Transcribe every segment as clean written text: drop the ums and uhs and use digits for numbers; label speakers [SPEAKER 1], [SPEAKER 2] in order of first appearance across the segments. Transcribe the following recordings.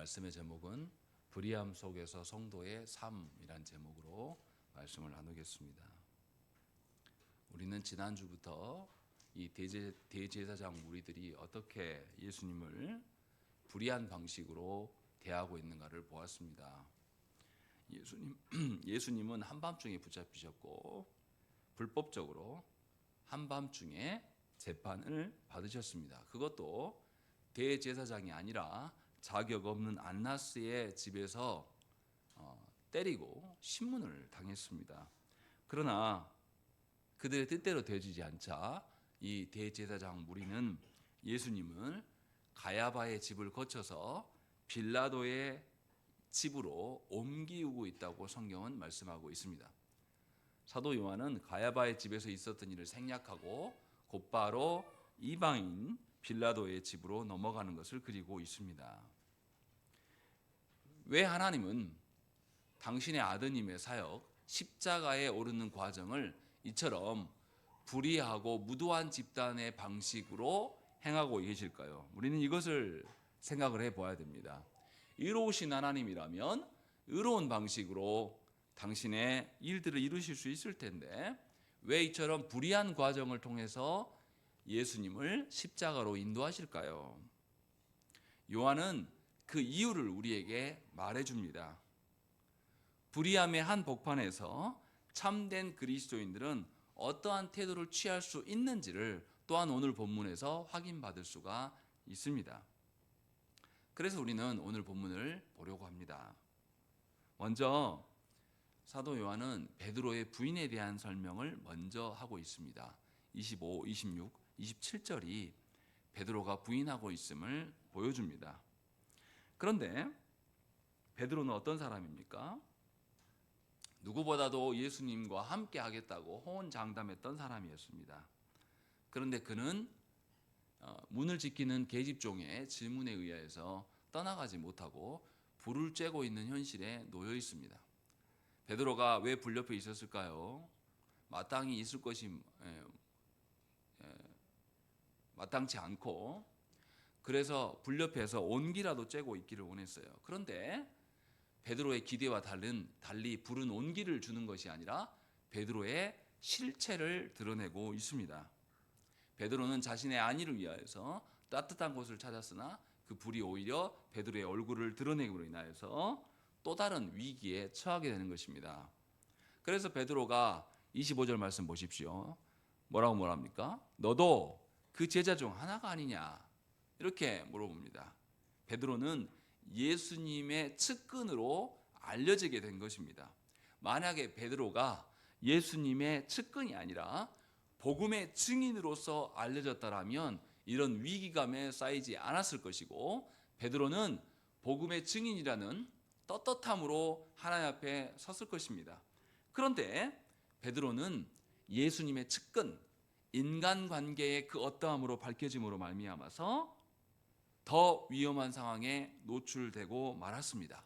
[SPEAKER 1] 말씀의 제목은 불의함 속에서 성도의 삶이란 제목으로 말씀을 나누겠습니다. 우리는 지난주부터 이 대제사장 무리들이 어떻게 예수님을 불의한 방식으로 대하고 있는가를 보았습니다. 예수님은 한밤중에 붙잡히셨고 불법적으로 한밤중에 재판을 받으셨습니다. 그것도 대제사장이 아니라 자격 없는 안나스의 집에서 때리고 신문을 당했습니다. 그러나 그들의 뜻대로 되어지지 않자 이 대제사장 무리는 예수님을 가야바의 집을 거쳐서 빌라도의 집으로 옮기우고 있다고 성경은 말씀하고 있습니다. 사도 요한은 가야바의 집에서 있었던 일을 생략하고 곧바로 이방인 빌라도의 집으로 넘어가는 것을 그리고 있습니다. 왜 하나님은 당신의 아드님의 사역 십자가에 오르는 과정을 이처럼 불의하고 무도한 집단의 방식으로 행하고 계실까요? 우리는 이것을 생각을 해봐야 됩니다. 의로우신 하나님이라면 의로운 방식으로 당신의 일들을 이루실 수 있을 텐데 왜 이처럼 불의한 과정을 통해서 예수님을 십자가로 인도하실까요? 요한은 그 이유를 우리에게 말해줍니다. 불의함의 한 복판에서 참된 그리스도인들은 어떠한 태도를 취할 수 있는지를 또한 오늘 본문에서 확인받을 수가 있습니다. 그래서 우리는 오늘 본문을 보려고 합니다. 먼저 사도 요한은 베드로의 부인에 대한 설명을 먼저 하고 있습니다. 25, 26, 27절이 베드로가 부인하고 있음을 보여줍니다. 그런데 베드로는 어떤 사람입니까? 누구보다도 예수님과 함께 하겠다고 호언장담했던 사람이었습니다. 그런데 그는 문을 지키는 계집종의 질문에 의해서 떠나가지 못하고 불을 쬐고 있는 현실에 놓여 있습니다. 베드로가 왜 불 옆에 있었을까요? 마땅히 있을 것이 마땅치 않고 그래서 불 옆에서 온기라도 쬐고 있기를 원했어요. 그런데 베드로의 기대와 달리 불은 온기를 주는 것이 아니라 베드로의 실체를 드러내고 있습니다. 베드로는 자신의 안위를 위하여서 따뜻한 곳을 찾았으나 그 불이 오히려 베드로의 얼굴을 드러내므로 인하여서 또 다른 위기에 처하게 되는 것입니다. 그래서 베드로가 25절 말씀 보십시오. 뭐라고 말합니까? 너도 그 제자 중 하나가 아니냐? 이렇게 물어봅니다. 베드로는 예수님의 측근으로 알려지게 된 것입니다. 만약에 베드로가 예수님의 측근이 아니라 복음의 증인으로서 알려졌다라면 이런 위기감에 쌓이지 않았을 것이고 베드로는 복음의 증인이라는 떳떳함으로 하나님 앞에 섰을 것입니다. 그런데 베드로는 예수님의 측근, 인간관계의 그 어떠함으로 밝혀짐으로 말미암아서 더 위험한 상황에 노출되고 말았습니다.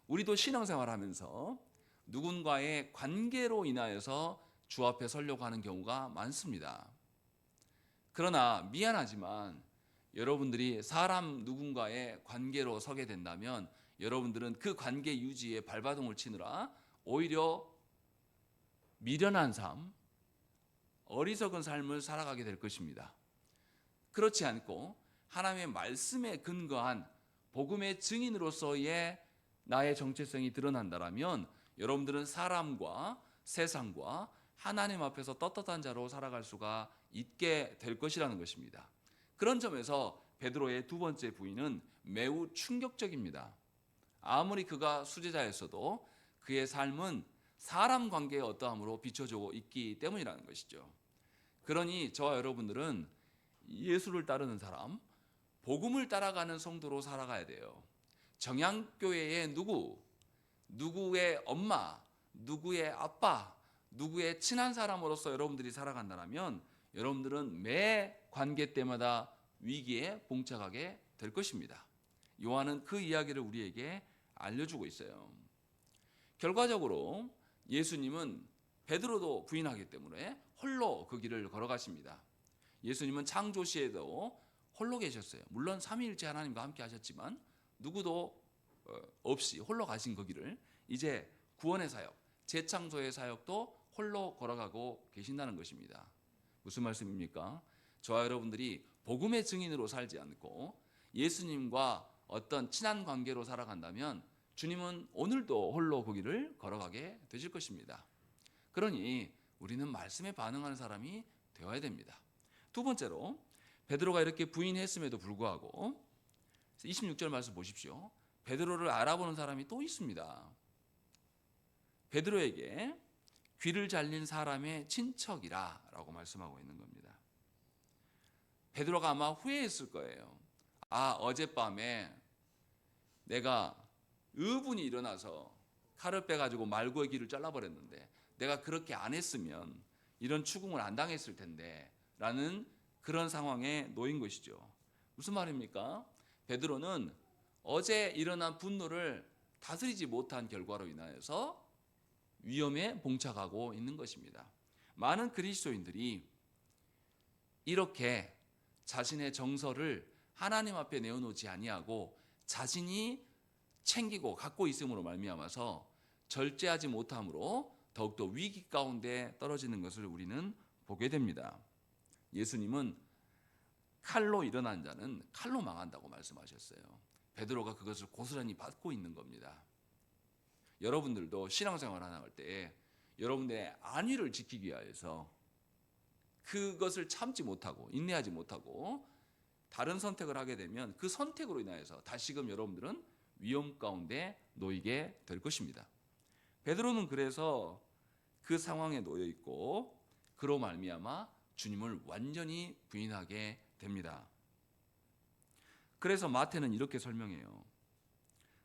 [SPEAKER 1] 우리도 신앙생활하면서 누군가의 관계로 인하여서 주 앞에 서려고 하는 경우가 많습니다. 그러나 미안하지만 여러분들이 사람 누군가의 관계로 서게 된다면 여러분들은 그 관계 유지에 발바둥을 치느라 오히려 미련한 삶, 어리석은 삶을 살아가게 될 것입니다. 그렇지 않고 하나님의 말씀에 근거한 복음의 증인으로서의 나의 정체성이 드러난다면 여러분들은 사람과 세상과 하나님 앞에서 떳떳한 자로 살아갈 수가 있게 될 것이라는 것입니다. 그런 점에서 베드로의 두 번째 부인은 매우 충격적입니다. 아무리 그가 수제자였어도 그의 삶은 사람 관계의 어떠함으로 비춰지고 있기 때문이라는 것이죠. 그러니 저와 여러분들은 예수를 따르는 사람, 복음을 따라가는 성도로 살아가야 돼요. 정향교회의 누구의 엄마, 누구의 아빠, 누구의 친한 사람으로서 여러분들이 살아간다면 여러분들은 매 관계 때마다 위기에 봉착하게 될 것입니다. 요한은 그 이야기를 우리에게 알려주고 있어요. 결과적으로 예수님은 베드로도 부인하기 때문에 홀로 그 길을 걸어가십니다. 예수님은 창조 시에도 홀로 계셨어요. 물론 삼위일체 하나님과 함께 하셨지만 누구도 없이 홀로 가신 거기를 이제 구원의 사역, 재창조의 사역도 홀로 걸어가고 계신다는 것입니다. 무슨 말씀입니까? 저와 여러분들이 복음의 증인으로 살지 않고 예수님과 어떤 친한 관계로 살아간다면 주님은 오늘도 홀로 그 길을 걸어가게 되실 것입니다. 그러니 우리는 말씀에 반응하는 사람이 되어야 됩니다. 두 번째로 베드로가 이렇게 부인했음에도 불구하고 26절 말씀 보십시오. 베드로를 알아보는 사람이 또 있습니다. 베드로에게 귀를 잘린 사람의 친척이라 라고 말씀하고 있는 겁니다. 베드로가 아마 후회했을 거예요. 어젯밤에 내가 의분이 일어나서 칼을 빼가지고 말구의 귀를 잘라버렸는데 내가 그렇게 안 했으면 이런 추궁을 안 당했을 텐데 라는 그런 상황에 놓인 것이죠. 무슨 말입니까? 베드로는 어제 일어난 분노를 다스리지 못한 결과로 인하여서 위험에 봉착하고 있는 것입니다. 많은 그리스도인들이 이렇게 자신의 정서를 하나님 앞에 내어놓지 아니하고 자신이 챙기고 갖고 있음으로 말미암아서 절제하지 못함으로 더욱더 위기 가운데 떨어지는 것을 우리는 보게 됩니다. 예수님은 칼로 일어난 자는 칼로 망한다고 말씀하셨어요. 베드로가 그것을 고스란히 받고 있는 겁니다. 여러분들도 신앙생활 하나 할 때 여러분들의 안위를 지키기 위해서 그것을 참지 못하고 인내하지 못하고 다른 선택을 하게 되면 그 선택으로 인하여서 다시금 여러분들은 위험 가운데 놓이게 될 것입니다. 베드로는 그래서 그 상황에 놓여 있고 그로 말미암아 주님을 완전히 부인하게 됩니다. 그래서 마태는 이렇게 설명해요.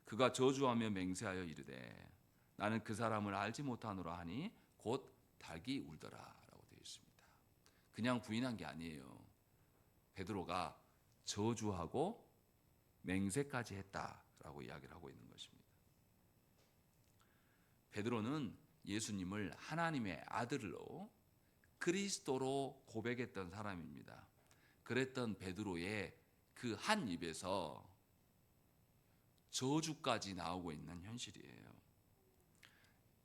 [SPEAKER 1] 그가 저주하며 맹세하여 이르되 나는 그 사람을 알지 못하노라 하니 곧 닭이 울더라 라고 되어 있습니다. 그냥 부인한 게 아니에요. 베드로가 저주하고 맹세까지 했다라고 이야기를 하고 있는 것입니다. 베드로는 예수님을 하나님의 아들로 그리스도로 고백했던 사람입니다. 그랬던 베드로의 그 한 입에서 저주까지 나오고 있는 현실이에요.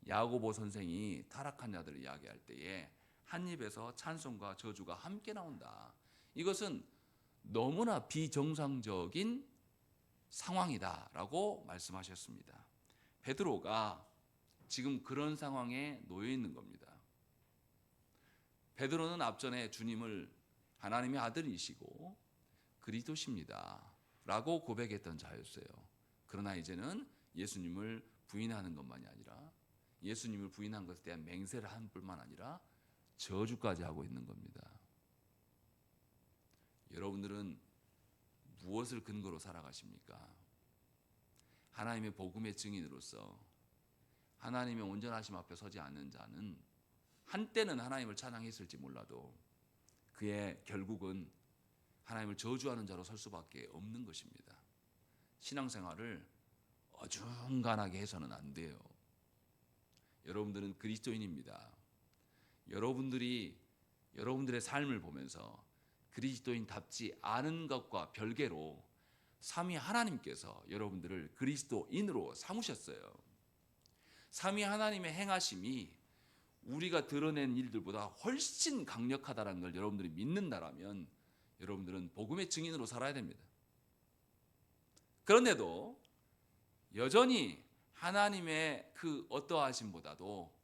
[SPEAKER 1] 야고보 선생이 타락한 자들을 이야기할 때에 한 입에서 찬송과 저주가 함께 나온다. 이것은 너무나 비정상적인 상황이다라고 말씀하셨습니다. 베드로가 지금 그런 상황에 놓여 있는 겁니다. 베드로는 앞전에 주님을 하나님의 아들이시고 그리스도십니다 라고 고백했던 자였어요. 그러나 이제는 예수님을 부인하는 것만이 아니라 예수님을 부인한 것에 대한 맹세를 한 뿐만 아니라 저주까지 하고 있는 겁니다. 여러분들은 무엇을 근거로 살아가십니까? 하나님의 복음의 증인으로서 하나님의 온전하심 앞에 서지 않는 자는 한때는 하나님을 찬양했을지 몰라도 그의 결국은 하나님을 저주하는 자로 설 수밖에 없는 것입니다. 신앙생활을 어중간하게 해서는 안 돼요. 여러분들은 그리스도인입니다. 여러분들의 삶을 보면서 그리스도인답지 않은 것과 별개로 삼위 하나님께서 여러분들을 그리스도인으로 삼으셨어요. 삼위 하나님의 행하심이 우리가 드러낸 일들보다 훨씬 강력하다는 걸 여러분들이 믿는다라면 여러분들은 복음의 증인으로 살아야 됩니다. 그런데도 여전히 하나님의 그 어떠하심보다도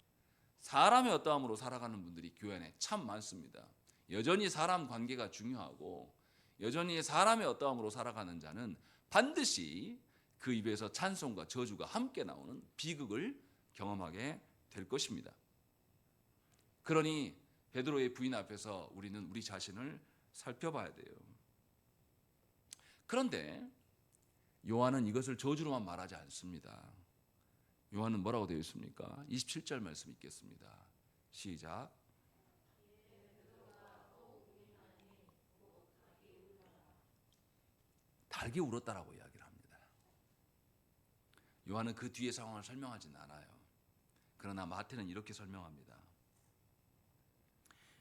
[SPEAKER 1] 사람의 어떠함으로 살아가는 분들이 교회 안에 참 많습니다. 여전히 사람 관계가 중요하고 여전히 사람의 어떠함으로 살아가는 자는 반드시 그 입에서 찬송과 저주가 함께 나오는 비극을 경험하게 될 것입니다. 그러니 베드로의 부인 앞에서 우리는 우리 자신을 살펴봐야 돼요. 그런데 요한은 이것을 저주로만 말하지 않습니다. 요한은 뭐라고 되어 있습니까? 27절 말씀 읽겠습니다. 시작. 닭이 울었다라고 이야기를 합니다. 요한은 그 뒤의 상황을 설명하지는 않아요. 그러나 마태는 이렇게 설명합니다.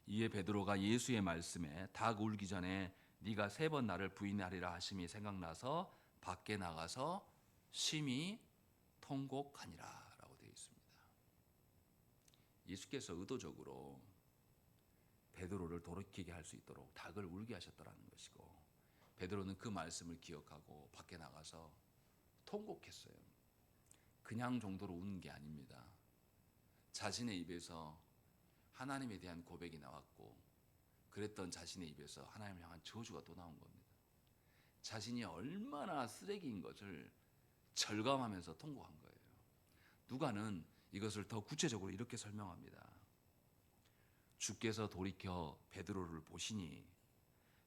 [SPEAKER 1] 이에 베드로가 예수의 말씀에 닭 울기 전에 네가 3번 나를 부인하리라 하심이 생각나서 밖에 나가서 심히 통곡하니라 라고 되어 있습니다. 예수께서 의도적으로 베드로를 돌이키게 할 수 있도록 닭을 울게 하셨다라는 것이고, 베드로는 그 말씀을 기억하고 밖에 나가서 통곡했어요. 그냥 정도로 우는 게 아닙니다. 자신의 입에서 하나님에 대한 고백이 나왔고, 그랬던 자신의 입에서 하나님을 향한 저주가 또 나온 겁니다. 자신이 얼마나 쓰레기인 것을 절감하면서 통곡한 거예요. 누가는 이것을 더 구체적으로 이렇게 설명합니다. 주께서 돌이켜 베드로를 보시니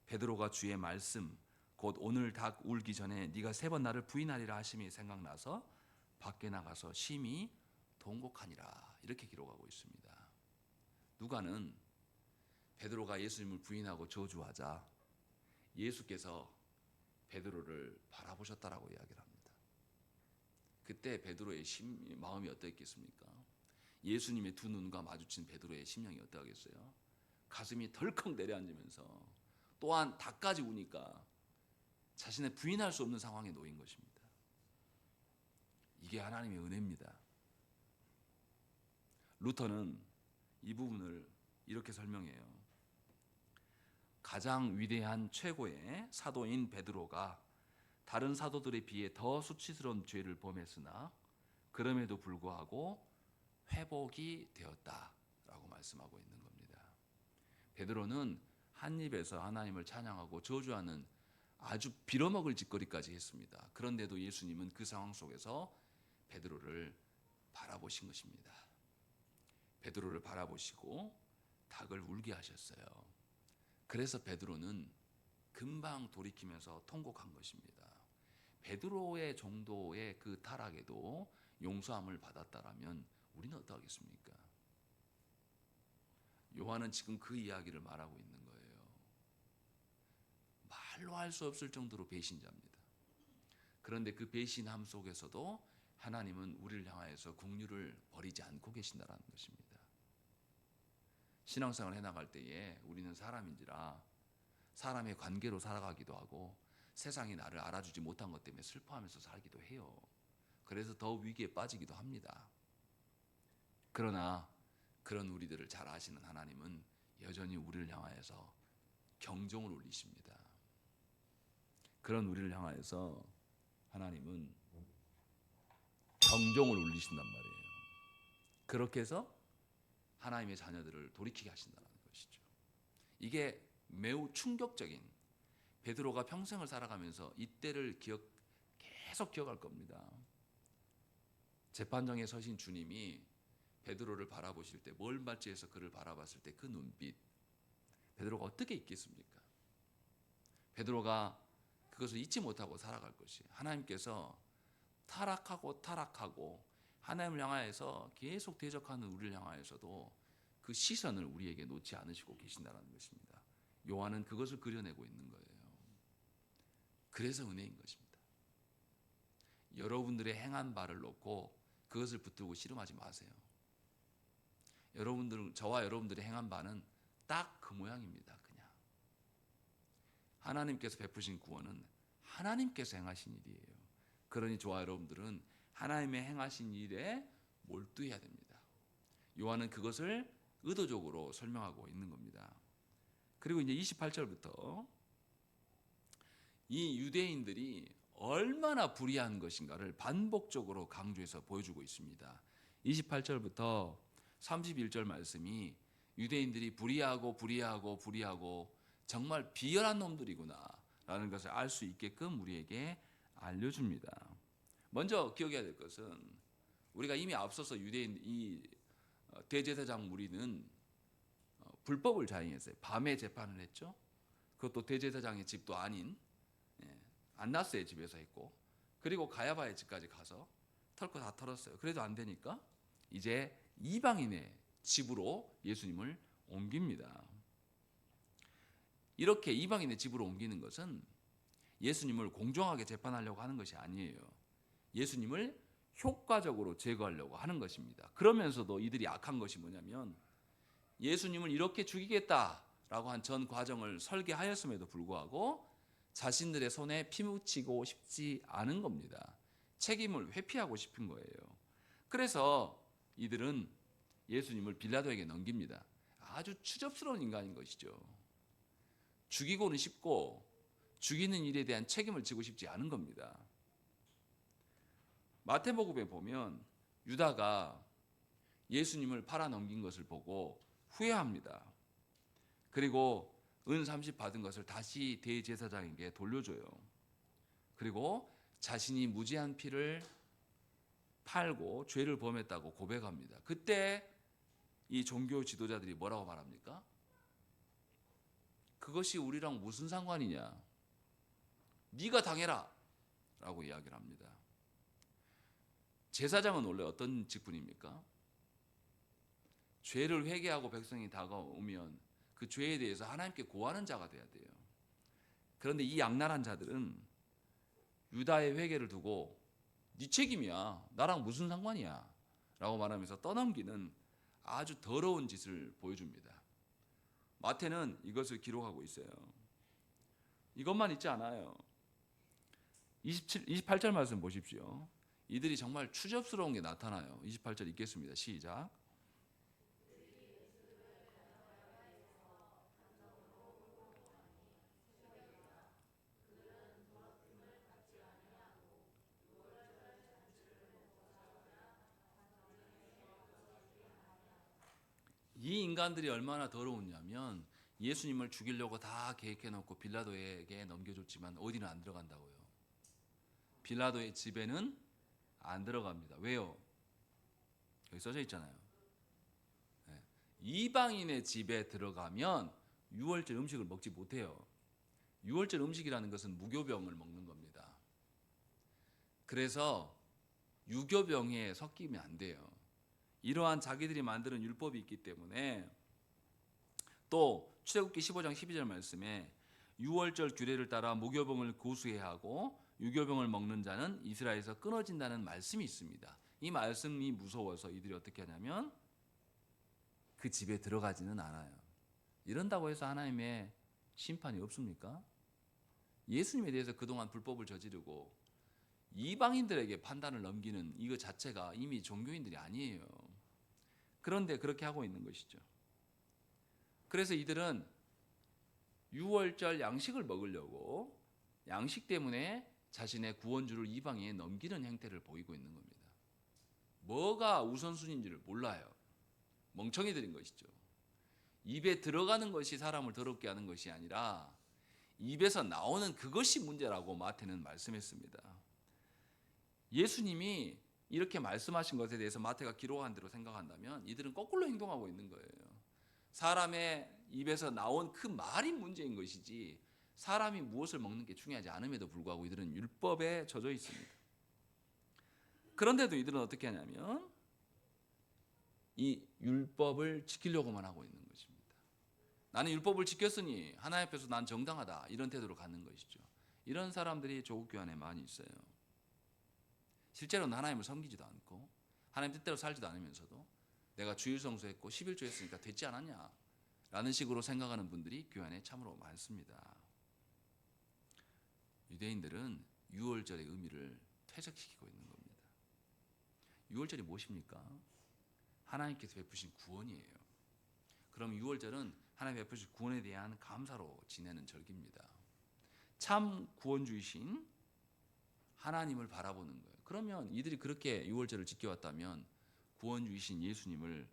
[SPEAKER 1] 베드로가 주의 말씀 곧 오늘 닭 울기 전에 네가 3번 나를 부인하리라 하심이 생각나서 밖에 나가서 심히 통곡하니라, 이렇게 기록하고 있습니다. 누가는 베드로가 예수님을 부인하고 저주하자 예수께서 베드로를 바라보셨다라고 이야기를 합니다. 그때 베드로의 마음이 어떠했겠습니까? 예수님의 두 눈과 마주친 베드로의 심령이 어떠하겠어요? 가슴이 덜컥 내려앉으면서 또한 닭까지 우니까 자신의 부인할 수 없는 상황에 놓인 것입니다. 이게 하나님의 은혜입니다. 루터는 이 부분을 이렇게 설명해요. 가장 위대한 최고의 사도인 베드로가 다른 사도들에 비해 더 수치스러운 죄를 범했으나 그럼에도 불구하고 회복이 되었다라고 말씀하고 있는 겁니다. 베드로는 한 입에서 하나님을 찬양하고 저주하는 아주 빌어먹을 짓거리까지 했습니다. 그런데도 예수님은 그 상황 속에서 베드로를 바라보신 것입니다. 베드로를 바라보시고 닭을 울게 하셨어요. 그래서 베드로는 금방 돌이키면서 통곡한 것입니다. 베드로의 정도의 그 타락에도 용서함을 받았다라면 우리는 어떠하겠습니까? 요한은 지금 그 이야기를 말하고 있는 거예요. 말로 할 수 없을 정도로 배신자입니다. 그런데 그 배신함 속에서도 하나님은 우리를 향하여서 긍휼을 버리지 않고 계신다는 것입니다. 신앙생활을 해나갈 때에 우리는 사람인지라 사람의 관계로 살아가기도 하고 세상이 나를 알아주지 못한 것 때문에 슬퍼하면서 살기도 해요. 그래서 더 위기에 빠지기도 합니다. 그러나 그런 우리들을 잘 아시는 하나님은 여전히 우리를 향하여서 경종을 울리십니다. 그런 우리를 향하여서 하나님은 경종을 울리신단 말이에요. 그렇게 해서 하나님의 자녀들을 돌이키게 하신다는 것이죠. 이게 매우 충격적인, 베드로가 평생을 살아가면서 이때를 계속 기억할 겁니다. 재판정에 서신 주님이 베드로를 바라보실 때, 멀맞이해서 그를 바라봤을 때 그 눈빛, 베드로가 어떻게 있겠습니까? 베드로가 그것을 잊지 못하고 살아갈 것이, 하나님께서 타락하고 하나님을 향하여서 계속 대적하는 우리를 향하여서도 그 시선을 우리에게 놓지 않으시고 계신다는 것입니다. 요한은 그것을 그려내고 있는 거예요. 그래서 은혜인 것입니다. 여러분들의 행한 바를 놓고 그것을 붙들고 씨름하지 마세요. 저와 여러분들의 행한 바는 딱 그 모양입니다. 그냥 하나님께서 베푸신 구원은 하나님께서 행하신 일이에요. 그러니 저와 여러분들은 하나님의 행하신 일에 몰두해야 됩니다. 요한은 그것을 의도적으로 설명하고 있는 겁니다. 그리고 이제 28절부터 이 유대인들이 얼마나 불의한 것인가를 반복적으로 강조해서 보여주고 있습니다. 28절부터 31절 말씀이 유대인들이 불의하고 정말 비열한 놈들이구나 라는 것을 알 수 있게끔 우리에게 알려줍니다. 먼저 기억해야 될 것은, 우리가 이미 앞서서 유대인 이 대제사장 무리는 불법을 자행했어요. 밤에 재판을 했죠. 그것도 대제사장의 집도 아닌 안나스의 집에서 했고, 그리고 가야바의 집까지 가서 털 거 다 털었어요. 그래도 안 되니까 이제 이방인의 집으로 예수님을 옮깁니다. 이렇게 이방인의 집으로 옮기는 것은 예수님을 공정하게 재판하려고 하는 것이 아니에요. 예수님을 효과적으로 제거하려고 하는 것입니다. 그러면서도 이들이 악한 것이 뭐냐면, 예수님을 이렇게 죽이겠다라고 한 전 과정을 설계하였음에도 불구하고 자신들의 손에 피 묻히고 싶지 않은 겁니다. 책임을 회피하고 싶은 거예요. 그래서 이들은 예수님을 빌라도에게 넘깁니다. 아주 추접스러운 인간인 것이죠. 죽이고는 싶고 죽이는 일에 대한 책임을 지고 싶지 않은 겁니다. 마태복음에 보면 유다가 예수님을 팔아 넘긴 것을 보고 후회합니다. 그리고 은 30 받은 것을 다시 대제사장에게 돌려줘요. 그리고 자신이 무지한 피를 팔고 죄를 범했다고 고백합니다. 그때 이 종교 지도자들이 뭐라고 말합니까? 그것이 우리랑 무슨 상관이냐? 네가 당해라! 라고 이야기를 합니다. 제사장은 원래 어떤 직분입니까? 죄를 회개하고 백성이 다가오면 그 죄에 대해서 하나님께 고하는 자가 돼야 돼요. 그런데 이 악랄한 자들은 유다의 회개를 두고 네 책임이야. 나랑 무슨 상관이야. 라고 말하면서 떠넘기는 아주 더러운 짓을 보여줍니다. 마태는 이것을 기록하고 있어요. 이것만 있지 않아요. 28절 말씀 보십시오. 이들이 정말 추접스러운 게 나타나요. 28절 읽겠습니다. 시작. 이 인간들이 얼마나 더러웠냐면 예수님을 죽이려고 다 계획해놓고 빌라도에게 넘겨줬지만 어디는 안 들어간다고요. 빌라도의 집에는 안 들어갑니다. 왜요? 여기 써져 있잖아요. 네. 이방인의 집에 들어가면 유월절 음식을 먹지 못해요. 유월절 음식이라는 것은 무교병을 먹는 겁니다. 그래서 유교병에 섞이면 안 돼요. 이러한 자기들이 만드는 율법이 있기 때문에 또 출애굽기 15장 12절 말씀에 유월절 규례를 따라 무교병을 고수해야 하고 유교병을 먹는 자는 이스라엘에서 끊어진다는 말씀이 있습니다. 이 말씀이 무서워서 이들이 어떻게 하냐면 그 집에 들어가지는 않아요. 이런다고 해서 하나님의 심판이 없습니까? 예수님에 대해서 그동안 불법을 저지르고 이방인들에게 판단을 넘기는 이거 자체가 이미 종교인들이 아니에요. 그런데 그렇게 하고 있는 것이죠. 그래서 이들은 유월절 양식을 먹으려고 양식 때문에 자신의 구원주를 이방인에 넘기는 행태를 보이고 있는 겁니다. 뭐가 우선순위인지를 몰라요. 멍청이들인 것이죠. 입에 들어가는 것이 사람을 더럽게 하는 것이 아니라 입에서 나오는 그것이 문제라고 마태는 말씀했습니다. 예수님이 이렇게 말씀하신 것에 대해서 마태가 기록한 대로 생각한다면 이들은 거꾸로 행동하고 있는 거예요. 사람의 입에서 나온 그 말이 문제인 것이지 사람이 무엇을 먹는 게 중요하지 않음에도 불구하고 이들은 율법에 젖어 있습니다. 그런데도 이들은 어떻게 하냐면 이 율법을 지키려고만 하고 있는 것입니다. 나는 율법을 지켰으니 하나님 앞에서 난 정당하다 이런 태도로 가는 것이죠. 이런 사람들이 조국교회 안에 많이 있어요. 실제로는 하나님을 섬기지도 않고 하나님 뜻대로 살지도 않으면서도 내가 주일 성수했고 11조 했으니까 됐지 않았냐 라는 식으로 생각하는 분들이 교회 안에 참으로 많습니다. 유대인들은 유월절의 의미를 퇴색시키고 있는 겁니다. 유월절이 무엇입니까? 하나님께서 베푸신 구원이에요. 그럼 유월절은 하나님 베푸신 구원에 대한 감사로 지내는 절기입니다. 참 구원주이신 하나님을 바라보는 거예요. 그러면 이들이 그렇게 유월절을 지켜왔다면 구원주이신 예수님을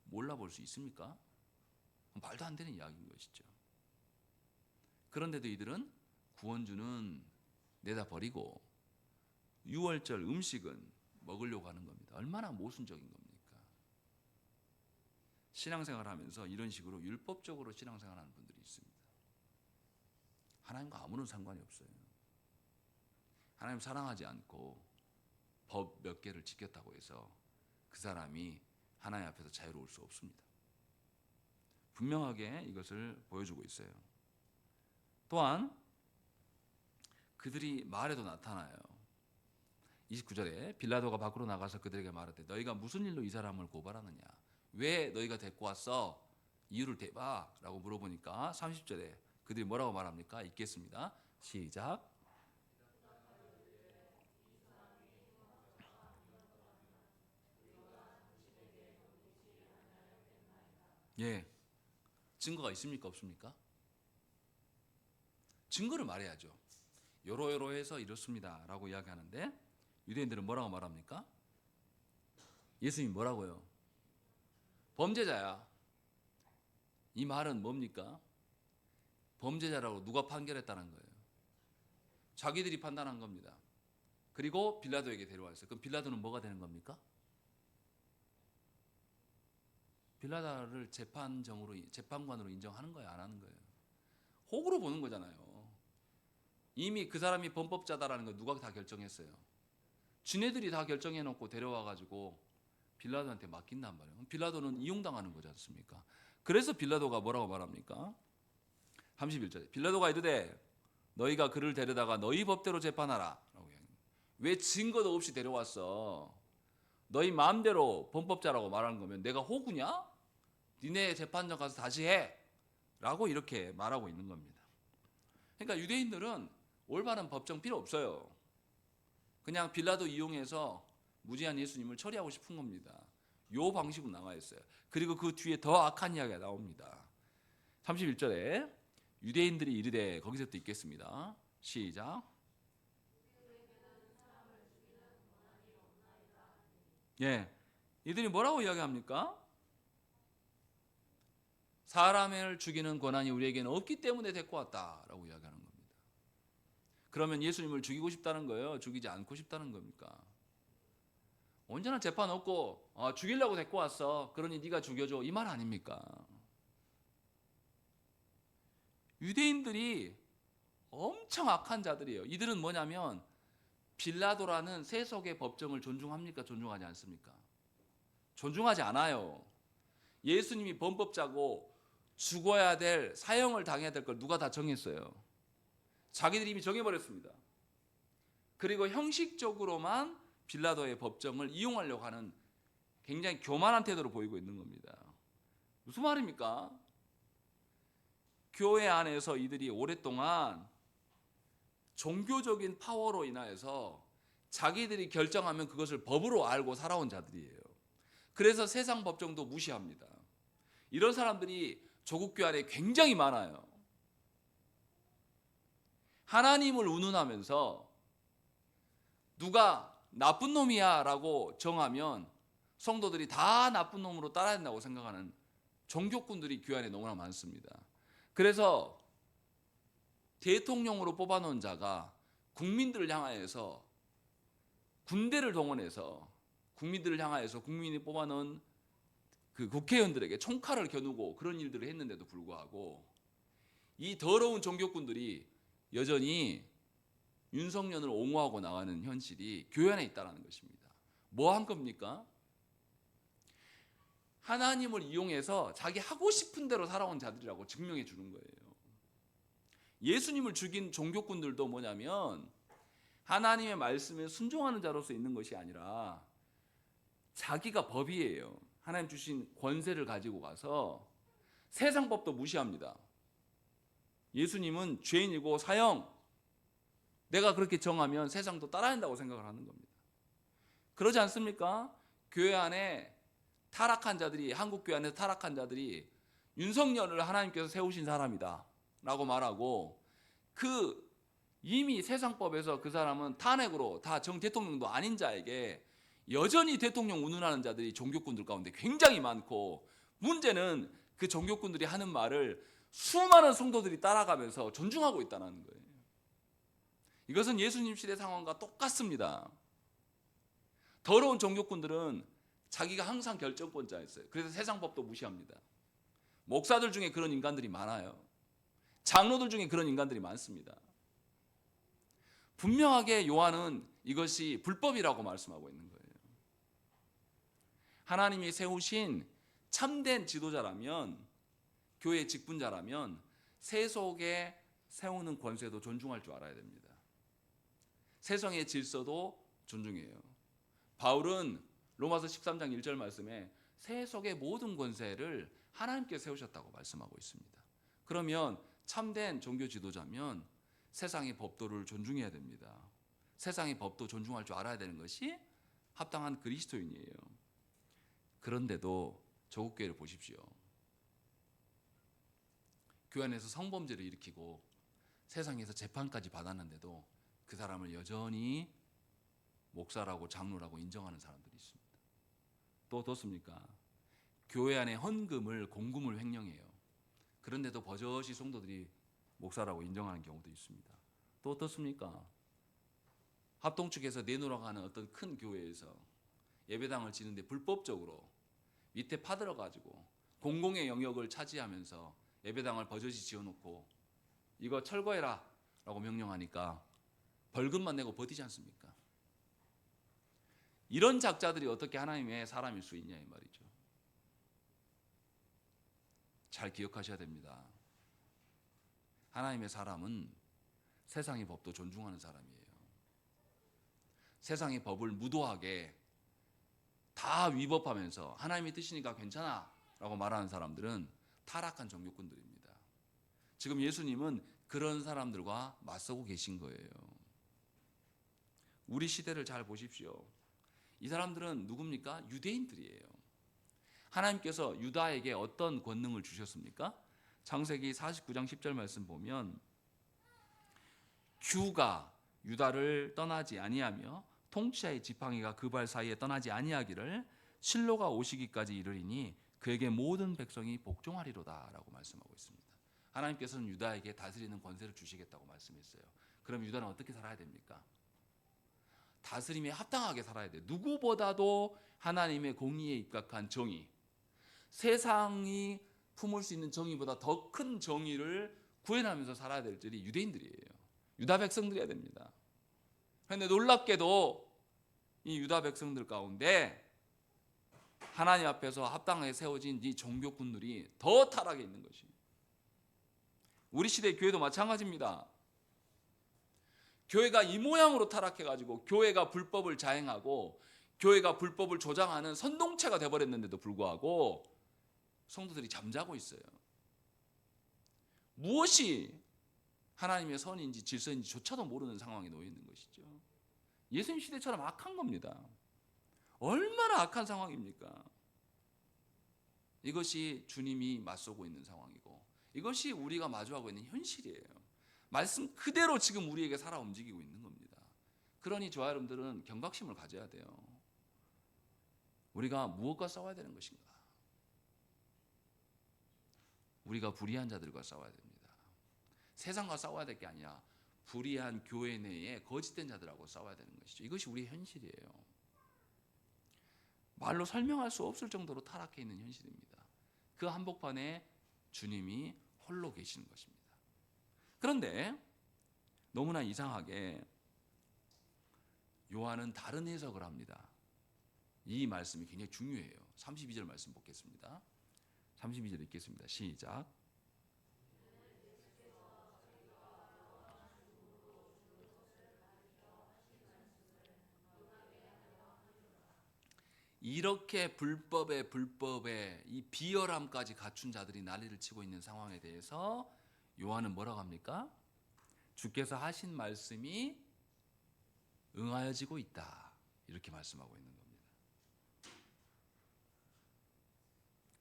[SPEAKER 1] 몰라볼 수 있습니까? 말도 안 되는 이야기인 것이죠. 그런데도 이들은 구원주는 내다 버리고 유월절 음식은 먹으려고 하는 겁니다. 얼마나 모순적인 겁니까? 신앙생활하면서 이런 식으로 율법적으로 신앙생활하는 분들이 있습니다. 하나님과 아무런 상관이 없어요. 하나님 사랑하지 않고 법 몇 개를 지켰다고 해서 그 사람이 하나님 앞에서 자유로울 수 없습니다. 분명하게 이것을 보여주고 있어요. 또한 그들이 말에도 나타나요. 29절에 빌라도가 밖으로 나가서 그들에게 말하되 너희가 무슨 일로 이 사람을 고발하느냐? 왜 너희가 데리고 왔어? 이유를 대봐 라고 물어보니까 30절에 그들이 뭐라고 말합니까? 읽겠습니다. 시작. 예. 증거가 있습니까? 없습니까? 증거를 말해야죠. 요러요러해서 이렇습니다 라고 이야기하는데 유대인들은 뭐라고 말합니까? 예수님이 뭐라고요? 범죄자야. 이 말은 뭡니까? 범죄자라고 누가 판결했다는 거예요? 자기들이 판단한 겁니다. 그리고 빌라도에게 데려왔어요. 그럼 빌라도는 뭐가 되는 겁니까? 빌라도를 재판관으로 인정하는 거예요? 안 하는 거예요? 호구로 보는 거잖아요. 이미 그 사람이 범법자다라는 거 누가 다 결정했어요? 지네들이 다 결정해놓고 데려와가지고 빌라도한테 맡긴단 말이에요. 빌라도는 이용당하는 거지 않습니까? 그래서 빌라도가 뭐라고 말합니까? 31절에 빌라도가 이르되 너희가 그를 데려다가 너희 법대로 재판하라. 왜 증거도 없이 데려왔어? 너희 마음대로 범법자라고 말하는 거면 내가 호구냐? 니네 재판장 가서 다시 해 라고 이렇게 말하고 있는 겁니다. 그러니까 유대인들은 올바른 법정 필요 없어요. 그냥 빌라도 이용해서 무죄한 예수님을 처리하고 싶은 겁니다. 요 방식으로 나와 있어요. 그리고 그 뒤에 더 악한 이야기가 나옵니다. 31절에 유대인들이 이르되, 거기서부터 읽겠습니다. 시작. 예, 이들이 뭐라고 이야기합니까? 사람을 죽이는 권한이 우리에게는 없기 때문에 데리고 왔다라고 이야기하는 겁니다. 그러면 예수님을 죽이고 싶다는 거예요? 죽이지 않고 싶다는 겁니까? 언제나 재판 없고 죽이려고 데리고 왔어. 그러니 네가 죽여줘. 이 말 아닙니까? 유대인들이 엄청 악한 자들이에요. 이들은 뭐냐면 빌라도라는 세속의 법정을 존중합니까? 존중하지 않습니까? 존중하지 않아요. 예수님이 범법자고 죽어야 될, 사형을 당해야 될 걸 누가 다 정했어요? 자기들이 이미 정해버렸습니다. 그리고 형식적으로만 빌라도의 법정을 이용하려고 하는 굉장히 교만한 태도를 보이고 있는 겁니다. 무슨 말입니까? 교회 안에서 이들이 오랫동안 종교적인 파워로 인하여서 자기들이 결정하면 그것을 법으로 알고 살아온 자들이에요. 그래서 세상 법정도 무시합니다. 이런 사람들이 조국교회 안에 굉장히 많아요. 하나님을 운운하면서 누가 나쁜 놈이야 라고 정하면 성도들이 다 나쁜 놈으로 따라야 된다고 생각하는 종교꾼들이 교회 안에 너무나 많습니다. 그래서 대통령으로 뽑아놓은 자가 국민들을 향하여서 군대를 동원해서 국민들을 향하여서 국민이 뽑아놓은 그 국회의원들에게 총칼을 겨누고 그런 일들을 했는데도 불구하고 이 더러운 종교꾼들이 여전히 윤석열을 옹호하고 나가는 현실이 교회 안에 있다는 것입니다. 뭐 한 겁니까? 하나님을 이용해서 자기 하고 싶은 대로 살아온 자들이라고 증명해 주는 거예요. 예수님을 죽인 종교꾼들도 뭐냐면 하나님의 말씀에 순종하는 자로서 있는 것이 아니라 자기가 법이에요. 하나님 주신 권세를 가지고 가서 세상 법도 무시합니다. 예수님은 죄인이고 사형, 내가 그렇게 정하면 세상도 따라야 한다고 생각을 하는 겁니다. 그러지 않습니까? 교회 안에 타락한 자들이, 한국 교회 안에 타락한 자들이 윤석열을 하나님께서 세우신 사람이다 라고 말하고, 그 이미 세상법에서 그 사람은 탄핵으로 다 정 대통령도 아닌 자에게 여전히 대통령 운운하는 자들이 종교꾼들 가운데 굉장히 많고, 문제는 그 종교꾼들이 하는 말을 수많은 성도들이 따라가면서 존중하고 있다는 거예요. 이것은 예수님 시대 상황과 똑같습니다. 더러운 종교꾼들은 자기가 항상 결정권자였어요. 그래서 세상 법도 무시합니다. 목사들 중에 그런 인간들이 많아요. 장로들 중에 그런 인간들이 많습니다. 분명하게 요한은 이것이 불법이라고 말씀하고 있는 거예요. 하나님이 세우신 참된 지도자라면, 교회 직분자라면 세속에 세우는 권세도 존중할 줄 알아야 됩니다. 세상의 질서도 존중해요. 바울은 로마서 13장 1절 말씀에 세속의 모든 권세를 하나님께 세우셨다고 말씀하고 있습니다. 그러면 참된 종교 지도자면 세상의 법도를 존중해야 됩니다. 세상의 법도 존중할 줄 알아야 되는 것이 합당한 그리스도인이에요. 그런데도 조국교회를 보십시오. 교회 안에서 성범죄를 일으키고 세상에서 재판까지 받았는데도 그 사람을 여전히 목사라고 장로라고 인정하는 사람들이 있습니다. 또 어떻습니까? 교회 안에 헌금을 공금을 횡령해요. 그런데도 버젓이 성도들이 목사라고 인정하는 경우도 있습니다. 또 어떻습니까? 합동 측에서 내놓으라고 하는 어떤 큰 교회에서 예배당을 지는데 불법적으로 밑에 파들어가지고 공공의 영역을 차지하면서 예배당을 버젓이 지어놓고 이거 철거해라 라고 명령하니까 벌금만 내고 버티지 않습니까? 이런 작자들이 어떻게 하나님의 사람일 수 있냐 이 말이죠. 잘 기억하셔야 됩니다. 하나님의 사람은 세상의 법도 존중하는 사람이에요. 세상의 법을 무도하게 다 위법하면서 하나님의 뜻이니까 괜찮아 라고 말하는 사람들은 타락한 종교꾼들입니다. 지금 예수님은 그런 사람들과 맞서고 계신 거예요. 우리 시대를 잘 보십시오. 이 사람들은 누굽니까? 유대인들이에요. 하나님께서 유다에게 어떤 권능을 주셨습니까? 창세기 49장 10절 말씀 보면 규가 유다를 떠나지 아니하며 통치자의 지팡이가 그 발 사이에 떠나지 아니하기를 실로가 오시기까지 이르리니 그에게 모든 백성이 복종하리로다 라고 말씀하고 있습니다. 하나님께서는 유다에게 다스리는 권세를 주시겠다고 말씀했어요. 그럼 유다는 어떻게 살아야 됩니까? 다스림에 합당하게 살아야 돼요. 누구보다도 하나님의 공의에 입각한 정의, 세상이 품을 수 있는 정의보다 더 큰 정의를 구현하면서 살아야 될 줄이 유대인들이에요. 유다 백성들이어야 됩니다. 그런데 놀랍게도 이 유다 백성들 가운데 하나님 앞에서 합당하게 세워진 이 종교꾼들이 더 타락해 있는 것이. 우리 시대의 교회도 마찬가지입니다. 교회가 이 모양으로 타락해가지고 교회가 불법을 자행하고 교회가 불법을 조장하는 선동체가 되어버렸는데도 불구하고 성도들이 잠자고 있어요. 무엇이 하나님의 선인지 질서인지조차도 모르는 상황에 놓여 있는 것이죠. 예수님 시대처럼 악한 겁니다. 얼마나 악한 상황입니까? 이것이 주님이 맞서고 있는 상황이고 이것이 우리가 마주하고 있는 현실이에요. 말씀 그대로 지금 우리에게 살아 움직이고 있는 겁니다. 그러니 저와 여러분들은 경각심을 가져야 돼요. 우리가 무엇과 싸워야 되는 것인가? 우리가 불의한 자들과 싸워야 됩니다. 세상과 싸워야 될 게 아니라 불의한 교회 내에 거짓된 자들하고 싸워야 되는 것이죠. 이것이 우리의 현실이에요. 말로 설명할 수 없을 정도로 타락해 있는 현실입니다. 그 한복판에 주님이 홀로 계시는 것입니다. 그런데 너무나 이상하게 요한은 다른 해석을 합니다. 이 말씀이 굉장히 중요해요. 32절 말씀 보겠습니다. 32절 읽겠습니다. 시작. 이렇게 불법에 이 비열함까지 갖춘 자들이 난리를 치고 있는 상황에 대해서 요한은 뭐라고 합니까? 주께서 하신 말씀이 응하여지고 있다. 이렇게 말씀하고 있는 겁니다.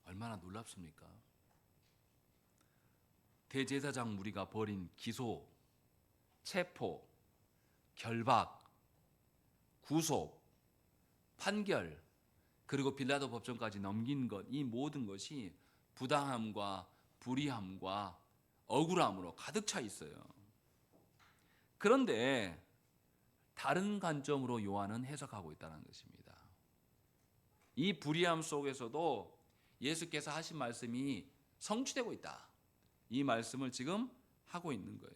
[SPEAKER 1] 얼마나 놀랍습니까? 대제사장 무리가 벌인 기소, 체포, 결박, 구속, 판결, 그리고 빌라도 법정까지 넘긴 것, 이 모든 것이 부당함과 불의함과 억울함으로 가득 차 있어요. 그런데 다른 관점으로 요한은 해석하고 있다는 것입니다. 이 불의함 속에서도 예수께서 하신 말씀이 성취되고 있다. 이 말씀을 지금 하고 있는 거예요.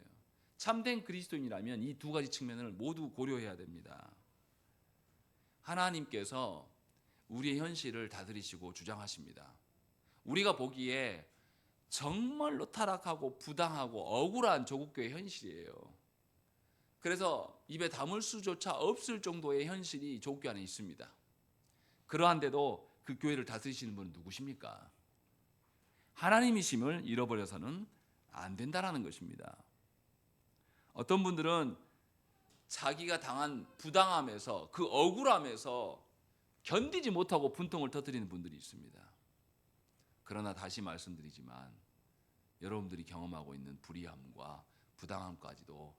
[SPEAKER 1] 참된 그리스도인이라면 이 두 가지 측면을 모두 고려해야 됩니다. 하나님께서 우리의 현실을 다스리시고 주장하십니다. 우리가 보기에 정말로 타락하고 부당하고 억울한 조국교회 현실이에요. 그래서 입에 담을 수조차 없을 정도의 현실이 조국교회 안에 있습니다. 그러한데도 그 교회를 다스리시는 분은 누구십니까? 하나님이심을 잃어버려서는 안 된다라는 것입니다. 어떤 분들은 자기가 당한 부당함에서 그 억울함에서 견디지 못하고 분통을 터뜨리는 분들이 있습니다. 그러나 다시 말씀드리지만 여러분들이 경험하고 있는 불의함과 부당함까지도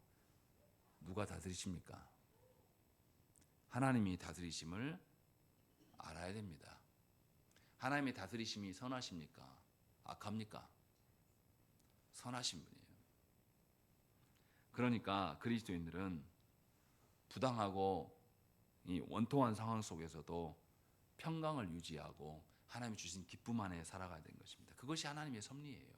[SPEAKER 1] 누가 다스리십니까? 하나님이 다스리심을 알아야 됩니다. 하나님의 다스리심이 선하십니까? 악합니까? 선하신 분이에요. 그러니까 그리스도인들은 부당하고 이 원통한 상황 속에서도 평강을 유지하고 하나님이 주신 기쁨 안에 살아가야 되는 것입니다. 그것이 하나님의 섭리예요.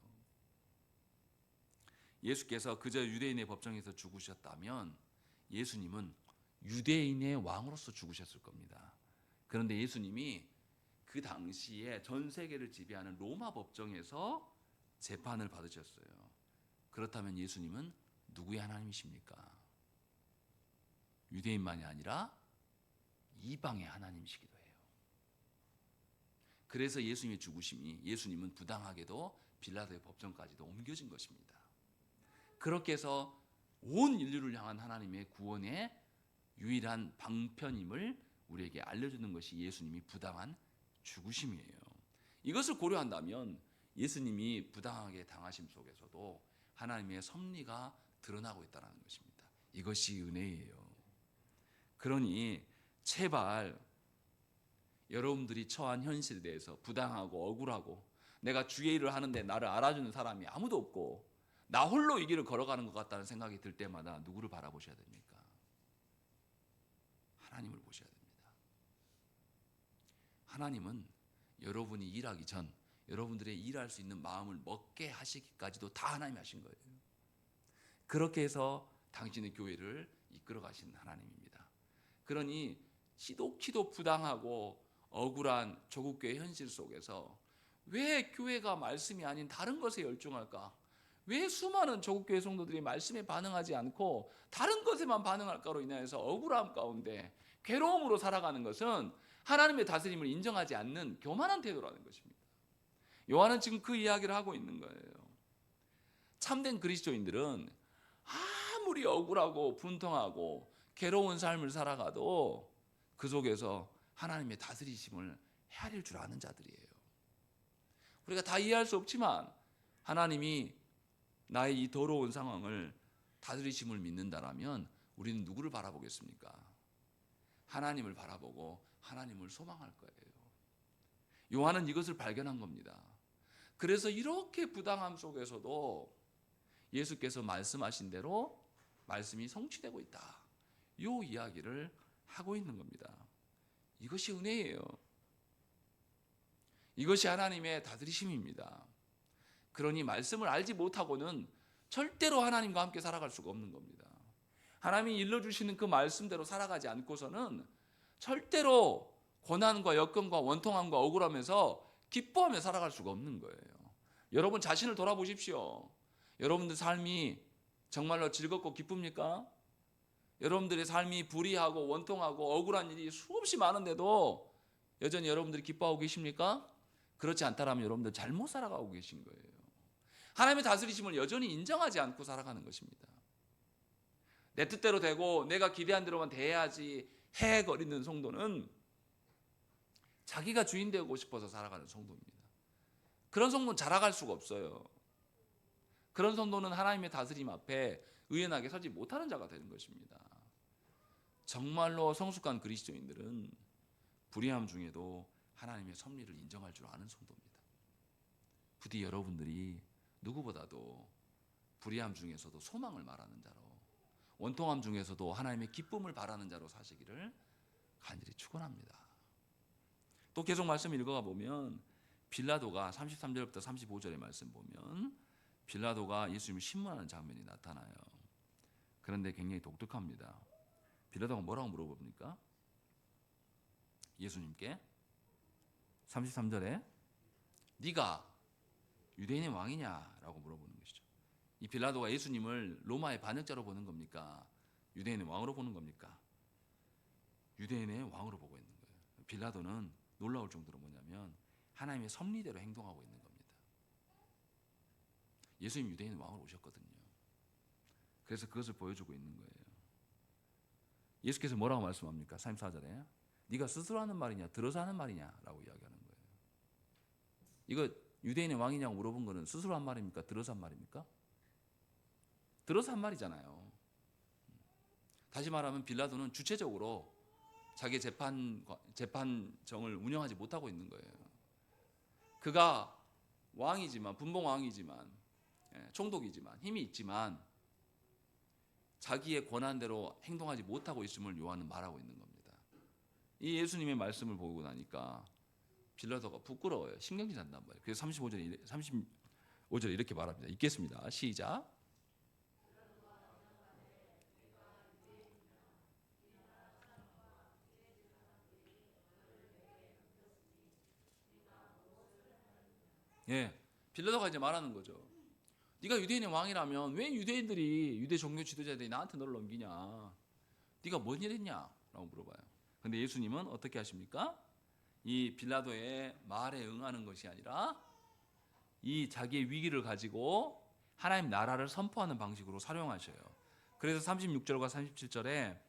[SPEAKER 1] 예수께서 그저 유대인의 법정에서 죽으셨다면 예수님은 유대인의 왕으로서 죽으셨을 겁니다. 그런데 예수님이 그 당시에 전 세계를 지배하는 로마 법정에서 재판을 받으셨어요. 그렇다면 예수님은 누구의 하나님이십니까? 유대인만이 아니라 이방의 하나님이시기도 해요. 그래서 예수님의 죽으심이 예수님은 부당하게도 빌라도의 법정까지도 옮겨진 것입니다. 그렇게 해서 온 인류를 향한 하나님의 구원의 유일한 방편임을 우리에게 알려주는 것이 예수님이 부당한 죽으심이에요. 이것을 고려한다면 예수님이 부당하게 당하심 속에서도 하나님의 섭리가 드러나고 있다는 것입니다. 이것이 은혜예요. 그러니 제발 여러분들이 처한 현실에 대해서 부당하고 억울하고 내가 주의 일을 하는데 나를 알아주는 사람이 아무도 없고 나 홀로 이 길을 걸어가는 것 같다는 생각이 들 때마다 누구를 바라보셔야 됩니까? 하나님을 보셔야 됩니다. 하나님은 여러분이 일하기 전 여러분들의 일할 수 있는 마음을 먹게 하시기까지도 다 하나님이 하신 거예요. 그렇게 해서 당신의 교회를 이끌어 가신 하나님입니다. 그러니 지독히도 부당하고 억울한 조국교회 현실 속에서 왜 교회가 말씀이 아닌 다른 것에 열중할까? 왜 수많은 조국교회 성도들이 말씀에 반응하지 않고 다른 것에만 반응할까로 인하여서 억울함 가운데 괴로움으로 살아가는 것은 하나님의 다스림을 인정하지 않는 교만한 태도라는 것입니다. 요한은 지금 그 이야기를 하고 있는 거예요. 참된 그리스도인들은 아무리 억울하고 분통하고 괴로운 삶을 살아가도 그 속에서 하나님의 다스리심을 헤아릴 줄 아는 자들이에요. 우리가 다 이해할 수 없지만 하나님이 나의 이 더러운 상황을 다스리심을 믿는다라면 우리는 누구를 바라보겠습니까? 하나님을 바라보고 하나님을 소망할 거예요. 요한은 이것을 발견한 겁니다. 그래서 이렇게 부당함 속에서도 예수께서 말씀하신 대로 말씀이 성취되고 있다. 이 이야기를 하고 있는 겁니다. 이것이 은혜예요. 이것이 하나님의 다스리심입니다. 그러니 말씀을 알지 못하고는 절대로 하나님과 함께 살아갈 수가 없는 겁니다. 하나님이 일러주시는 그 말씀대로 살아가지 않고서는 절대로 고난과 역경과 원통함과 억울함에서 기뻐하며 살아갈 수가 없는 거예요. 여러분 자신을 돌아보십시오. 여러분들 삶이 정말로 즐겁고 기쁩니까? 여러분들의 삶이 불의하고 원통하고 억울한 일이 수없이 많은데도 여전히 여러분들이 기뻐하고 계십니까? 그렇지 않다면 여러분들 잘못 살아가고 계신 거예요. 하나님의 다스리심을 여전히 인정하지 않고 살아가는 것입니다. 내 뜻대로 되고 내가 기대한 대로만 돼야지 해거리는 성도는 자기가 주인 되고 싶어서 살아가는 성도입니다. 그런 성도는 자라갈 수가 없어요. 그런 성도는 하나님의 다스림 앞에 의연하게 서지 못하는 자가 되는 것입니다. 정말로 성숙한 그리스도인들은 불의함 중에도 하나님의 섭리를 인정할 줄 아는 성도입니다. 부디 여러분들이 누구보다도 불의함 중에서도 소망을 말하는 자로, 원통함 중에서도 하나님의 기쁨을 바라는 자로 사시기를 간절히 축원합니다. 또 계속 말씀 읽어가 보면 빌라도가 33절부터 35절의 말씀 보면 빌라도가 예수님을 신문하는 장면이 나타나요. 그런데 굉장히 독특합니다. 빌라도가 뭐라고 물어봅니까? 예수님께 33절에 네가 유대인의 왕이냐라고 물어보는 것이죠. 이 빌라도가 예수님을 로마의 반역자로 보는 겁니까? 유대인의 왕으로 보는 겁니까? 유대인의 왕으로 보고 있는 거예요. 빌라도는 놀라울 정도로 뭐냐면 하나님의 섭리대로 행동하고 있는 겁니다. 예수님 유대인 왕으로 오셨거든요. 그래서 그것을 보여주고 있는 거예요. 예수께서 뭐라고 말씀합니까? 34절에 네가 스스로 하는 말이냐 들어서 하는 말이냐라고 이야기하는 거예요. 이거 유대인의 왕이냐고 물어본 거는 스스로 한 말입니까? 들어서 한 말입니까? 들어서 한 말이잖아요. 다시 말하면 빌라도는 주체적으로 자기 재판정을 운영하지 못하고 있는 거예요. 그가 왕이지만 분봉 왕이지만 총독이지만 힘이 있지만 자기의 권한대로 행동하지 못하고 있음을 요한은 말하고 있는 겁니다. 이 예수님의 말씀을 보고 나니까 빌라도가 부끄러워요. 신경질 난단 말이에요. 그래서 35절에 이렇게 말합니다. 읽겠습니다. 시작. 예, 빌라도가 이제 말하는 거죠. 네가 유대인의 왕이라면 왜 유대 종교 지도자들이 나한테 너를 넘기냐? 네가 뭔 일 했냐? 라고 물어봐요. 근데 예수님은 어떻게 하십니까? 이 빌라도의 말에 응하는 것이 아니라 이 자기의 위기를 가지고 하나님 나라를 선포하는 방식으로 사용하셔요. 그래서 36절과 37절에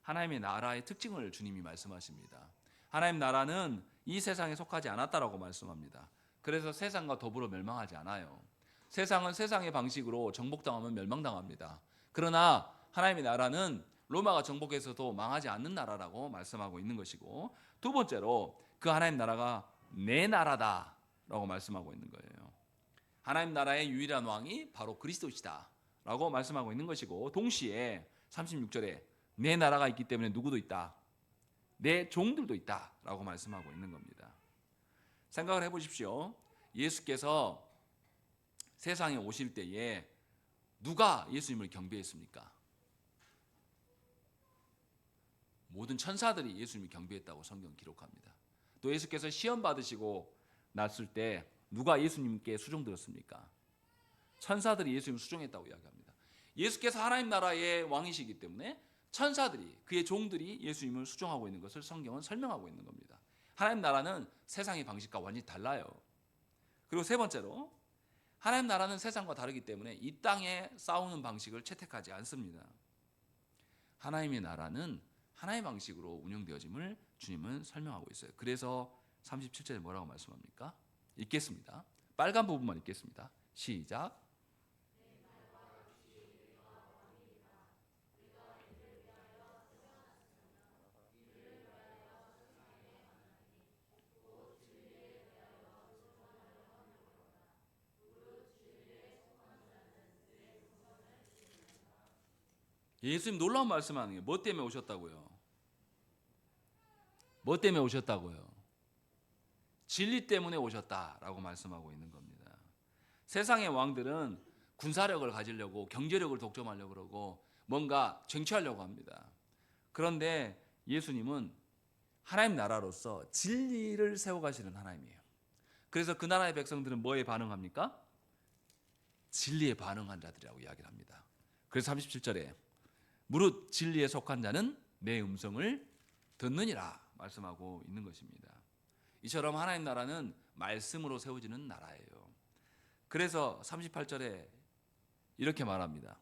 [SPEAKER 1] 하나님의 나라의 특징을 주님이 말씀하십니다. 하나님 나라는 이 세상에 속하지 않았다라고 말씀합니다. 그래서 세상과 더불어 멸망하지 않아요. 세상은 세상의 방식으로 정복당하면 멸망당합니다. 그러나 하나님의 나라는 로마가 정복해서도 망하지 않는 나라라고 말씀하고 있는 것이고, 두 번째로 그 하나님 나라가 내 나라다라고 말씀하고 있는 거예요. 하나님 나라의 유일한 왕이 바로 그리스도시다 라고 말씀하고 있는 것이고, 동시에 36절에 내 나라가 있기 때문에 누구도 있다, 내 종들도 있다 라고 말씀하고 있는 겁니다. 생각을 해보십시오. 예수께서 세상에 오실 때에 누가 예수님을 경배했습니까? 모든 천사들이 예수님을 경배했다고 성경 기록합니다. 또 예수께서 시험 받으시고 났을 때 누가 예수님께 수종들었습니까? 천사들이 예수님을 수종했다고 이야기합니다. 예수께서 하나님 나라의 왕이시기 때문에 천사들이, 그의 종들이 예수님을 수종하고 있는 것을 성경은 설명하고 있는 겁니다. 하나님 나라는 세상의 방식과 완전히 달라요. 그리고 세 번째로, 하나님 나라는 세상과 다르기 때문에 이 땅에 싸우는 방식을 채택하지 않습니다. 하나님의 나라는 하나의 방식으로 운영되어짐을 주님은 설명하고 있어요. 그래서 37절에 뭐라고 말씀합니까? 읽겠습니다. 빨간 부분만 읽겠습니다. 시작. 예수님 놀라운 말씀하는 게 뭐 때문에 오셨다고요? 뭐 때문에 오셨다고요? 진리 때문에 오셨다라고 말씀하고 있는 겁니다. 세상의 왕들은 군사력을 가지려고, 경제력을 독점하려고 그러고 뭔가 쟁취하려고 합니다. 그런데 예수님은 하나님 나라로서 진리를 세워가시는 하나님이에요. 그래서 그 나라의 백성들은 뭐에 반응합니까? 진리에 반응한 자들이라고 이야기를 합니다. 그래서 37절에 무릇 진리에 속한 자는 내 음성을 듣느니라 말씀하고 있는 것입니다. 이처럼 하나님 나라는 말씀으로 세워지는 나라예요. 그래서 38절에 이렇게 말합니다.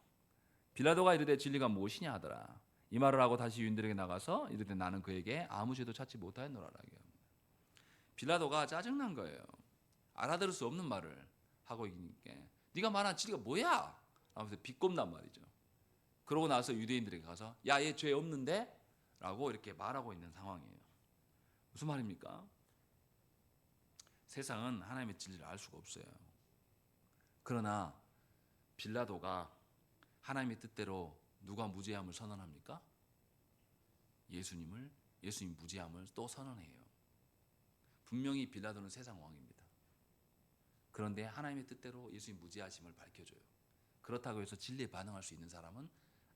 [SPEAKER 1] 빌라도가 이르되 진리가 무엇이냐 하더라. 이 말을 하고 다시 유인들에게 나가서 이르되 나는 그에게 아무 죄도 찾지 못하였노라. 빌라도가 짜증난 거예요. 알아들을 수 없는 말을 하고 있으니까 네가 말한 진리가 뭐야? 하면서 비꼽난 말이죠. 그러고 나서 유대인들에게 가서 야, 얘 죄 없는데? 라고 이렇게 말하고 있는 상황이에요. 무슨 말입니까? 세상은 하나님의 진리를 알 수가 없어요. 그러나 빌라도가 하나님의 뜻대로 누가 무죄함을 선언합니까? 예수님 무죄함을 또 선언해요. 분명히 빌라도는 세상 왕입니다. 그런데 하나님의 뜻대로 예수님 무죄하심을 밝혀줘요. 그렇다고 해서 진리에 반응할 수 있는 사람은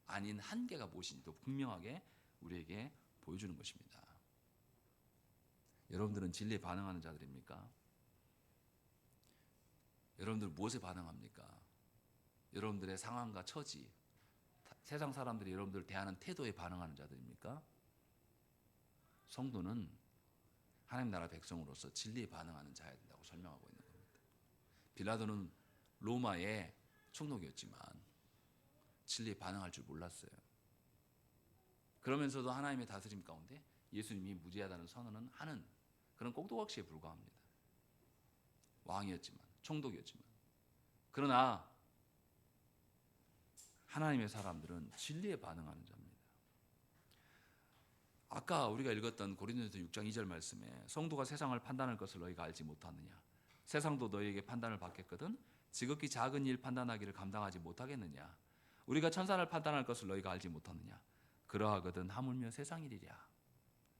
[SPEAKER 1] 아닌 한계가 무엇인지도 분명하게 우리에게 보여주는 것입니다. 여러분들은 진리에 반응하는 자들입니까? 여러분들 무엇에 반응합니까? 여러분들의 상황과 처지, 세상 사람들이 여러분들을 대하는 태도에 반응하는 자들입니까? 성도는 하나님 나라 백성으로서 진리에 반응하는 자야 된다고 설명하고 있는 겁니다. 빌라도는 로마의 총독이었지만 진리에 반응할 줄 몰랐어요. 그러면서도 하나님의 다스림 가운데 예수님이 무죄하다는 선언은 하는 그런 꼭두각시에 불과합니다. 왕이었지만, 총독이었지만. 그러나 하나님의 사람들은 진리에 반응하는 자입니다. 아까 우리가 읽었던 고린도전서 6장 2절 말씀에 성도가 세상을 판단할 것을 너희가 알지 못하느냐, 세상도 너희에게 판단을 받겠거든 지극히 작은 일 판단하기를 감당하지 못하겠느냐, 우리가 천사를 판단할 것을 너희가 알지 못하느냐, 그러하거든 하물며 세상 일이랴.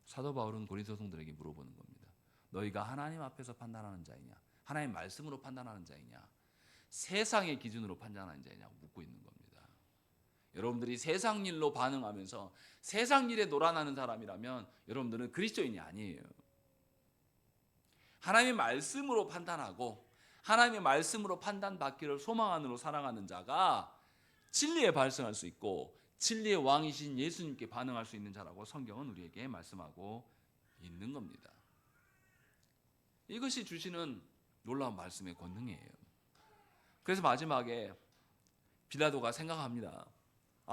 [SPEAKER 1] 사도 바울은 고린도 성도들에게 물어보는 겁니다. 너희가 하나님 앞에서 판단하는 자이냐, 하나님 말씀으로 판단하는 자이냐, 세상의 기준으로 판단하는 자이냐고 묻고 있는 겁니다. 여러분들이 세상 일로 반응하면서 세상 일에 놀아나는 사람이라면 여러분들은 그리스도인이 아니에요. 하나님의 말씀으로 판단하고 하나님의 말씀으로 판단받기를 소망하는 살아가는 자가 진리에 발성할 수 있고 진리의 왕이신 예수님께 반응할 수 있는 자라고 성경은 우리에게 말씀하고 있는 겁니다. 이것이 주시는 놀라운 말씀의 권능이에요. 그래서 마지막에 빌라도가 생각합니다.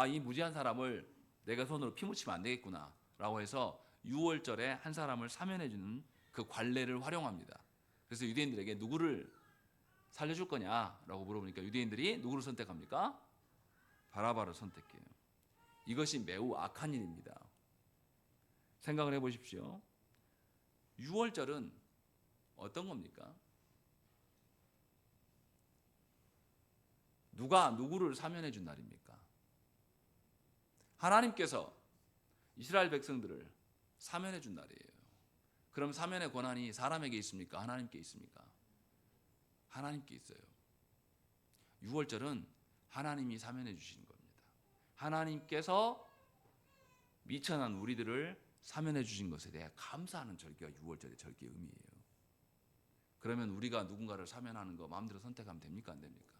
[SPEAKER 1] 이 무지한 사람을 내가 손으로 피 묻히면 안 되겠구나 라고 해서 유월절에 한 사람을 사면해 주는 그 관례를 활용합니다. 그래서 유대인들에게 누구를 살려줄 거냐라고 물어보니까 유대인들이 누구를 선택합니까? 바라바를 선택해요. 이것이 매우 악한 일입니다. 생각을 해보십시오. 유월절은 어떤 겁니까? 누가 누구를 사면해 준 날입니까? 하나님께서 이스라엘 백성들을 사면해 준 날이에요. 그럼 사면의 권한이 사람에게 있습니까? 하나님께 있습니까? 하나님께 있어요. 유월절은 하나님이 사면해 주시는 겁니다. 하나님께서 미천한 우리들을 사면해 주신 것에 대해 감사하는 절기가 유월절의 절기의 의미예요. 그러면 우리가 누군가를 사면하는 거 마음대로 선택하면 됩니까? 안 됩니까?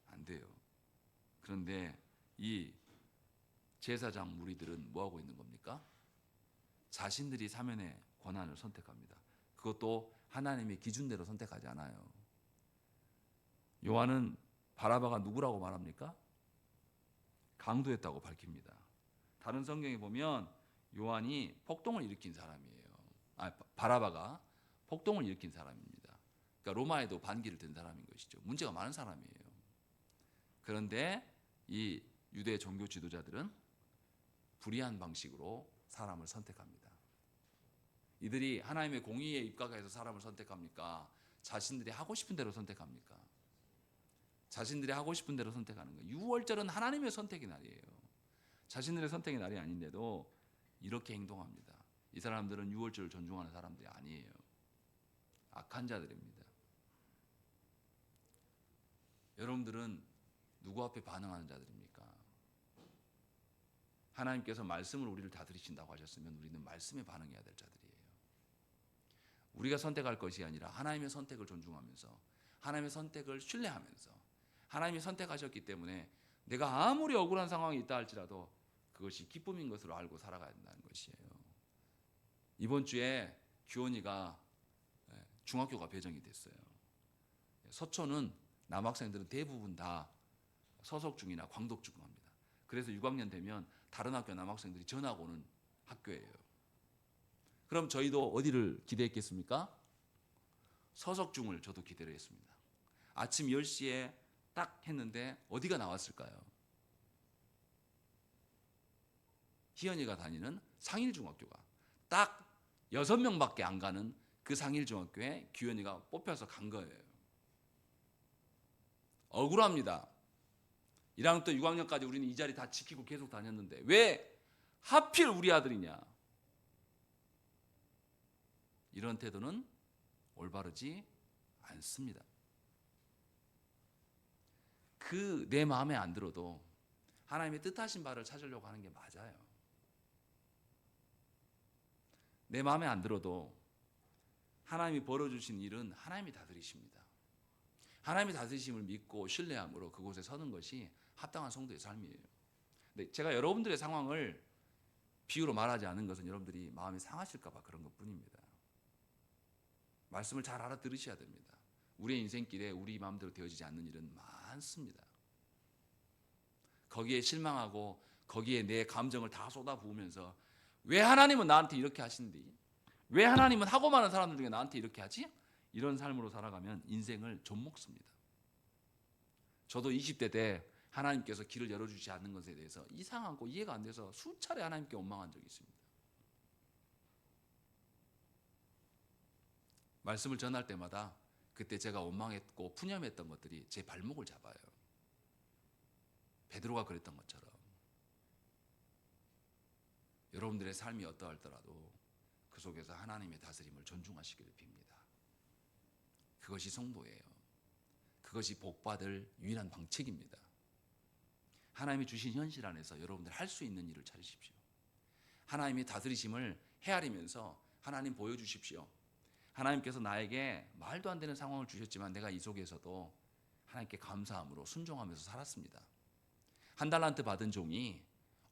[SPEAKER 1] 안 돼요. 그런데 이 제사장 무리들은 뭐 하고 있는 겁니까? 자신들이 사면의 권한을 선택합니다. 그것도 하나님의 기준대로 선택하지 않아요. 요한은 바라바가 누구라고 말합니까? 강도였다고 밝힙니다. 다른 성경에 보면 요한이 폭동을 일으킨 사람이에요. 바라바가 폭동을 일으킨 사람입니다. 그러니까 로마에도 반기를 든 사람인 것이죠. 문제가 많은 사람이에요. 그런데 이 유대 종교 지도자들은 불의한 방식으로 사람을 선택합니다. 이들이 하나님의 공의에 입각해서 사람을 선택합니까? 자신들이 하고 싶은 대로 선택합니까? 자신들이 하고 싶은 대로 선택하는 거예요. 유월절은 하나님의 선택의 날이에요. 자신들의 선택의 날이 아닌데도 이렇게 행동합니다. 이 사람들은 유월절을 존중하는 사람들이 아니에요. 악한 자들입니다. 여러분들은 누구 앞에 반응하는 자들입니까? 하나님께서 말씀을 우리를 다스리신다고 하셨으면 우리는 말씀에 반응해야 될 자들이에요. 우리가 선택할 것이 아니라 하나님의 선택을 존중하면서 하나님의 선택을 신뢰하면서 하나님이 선택하셨기 때문에 내가 아무리 억울한 상황이 있다 할지라도 그것이 기쁨인 것으로 알고 살아가야 된다는 것이에요. 이번 주에 규원이가 중학교가 배정이 됐어요. 서초는 남학생들은 대부분 다 서석중이나 광덕중 합니다. 그래서 6학년 되면 다른 학교 남학생들이 전학 오는 학교예요. 그럼 저희도 어디를 기대했겠습니까? 서석중을 저도 기대를 했습니다. 아침 10시에 딱 했는데 어디가 나왔을까요? 희연이가 다니는 상일중학교가 딱 6명밖에 안 가는 그 상일중학교에 규현이가 뽑혀서 간 거예요. 억울합니다. 1학년 때 6학년까지 우리는 이 자리 다 지키고 계속 다녔는데 왜 하필 우리 아들이냐? 이런 태도는 올바르지 않습니다. 그 내 마음에 안 들어도 하나님의 뜻하신 바를 찾으려고 하는 게 맞아요. 내 마음에 안 들어도 하나님이 벌어주신 일은 하나님이 다스리십니다. 하나님이 다스리심을 믿고 신뢰함으로 그곳에 서는 것이 합당한 성도의 삶이에요. 근데 제가 여러분들의 상황을 비유로 말하지 않은 것은 여러분들이 마음이 상하실까 봐 그런 것뿐입니다. 말씀을 잘 알아들으셔야 됩니다. 우리의 인생길에 우리 마음대로 되어지지 않는 일은 많습니다. 거기에 실망하고 거기에 내 감정을 다 쏟아부으면서 왜 하나님은 나한테 이렇게 하신디? 왜 하나님은 하고 많은 사람들 중에 나한테 이렇게 하지? 이런 삶으로 살아가면 인생을 좀먹습니다. 저도 20대 때 하나님께서 길을 열어주지 않는 것에 대해서 이상하고 이해가 안 돼서 수차례 하나님께 원망한 적이 있습니다. 말씀을 전할 때마다 그때 제가 원망했고 푸념했던 것들이 제 발목을 잡아요. 베드로가 그랬던 것처럼 여러분들의 삶이 어떠할더라도 그 속에서 하나님의 다스림을 존중하시기를 빕니다. 그것이 성도예요. 그것이 복받을 유일한 방책입니다. 하나님이 주신 현실 안에서 여러분들 할 수 있는 일을 찾으십시오. 하나님의 다스리심을 헤아리면서 하나님 보여주십시오. 하나님께서 나에게 말도 안 되는 상황을 주셨지만 내가 이 속에서도 하나님께 감사함으로 순종하면서 살았습니다. 한 달란트 받은 종이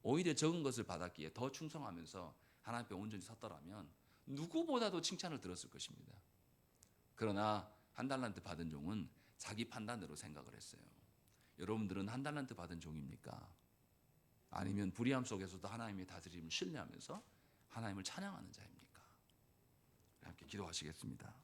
[SPEAKER 1] 오히려 적은 것을 받았기에 더 충성하면서 하나님 앞에 온전히 섰더라면 누구보다도 칭찬을 들었을 것입니다. 그러나 한 달란트 받은 종은 자기 판단으로 생각을 했어요. 여러분들은 한 달란트 받은 종입니까? 아니면 불의함 속에서도 하나님의 다스림을 신뢰하면서 하나님을 찬양하는 자입니까? 함께 기도하시겠습니다.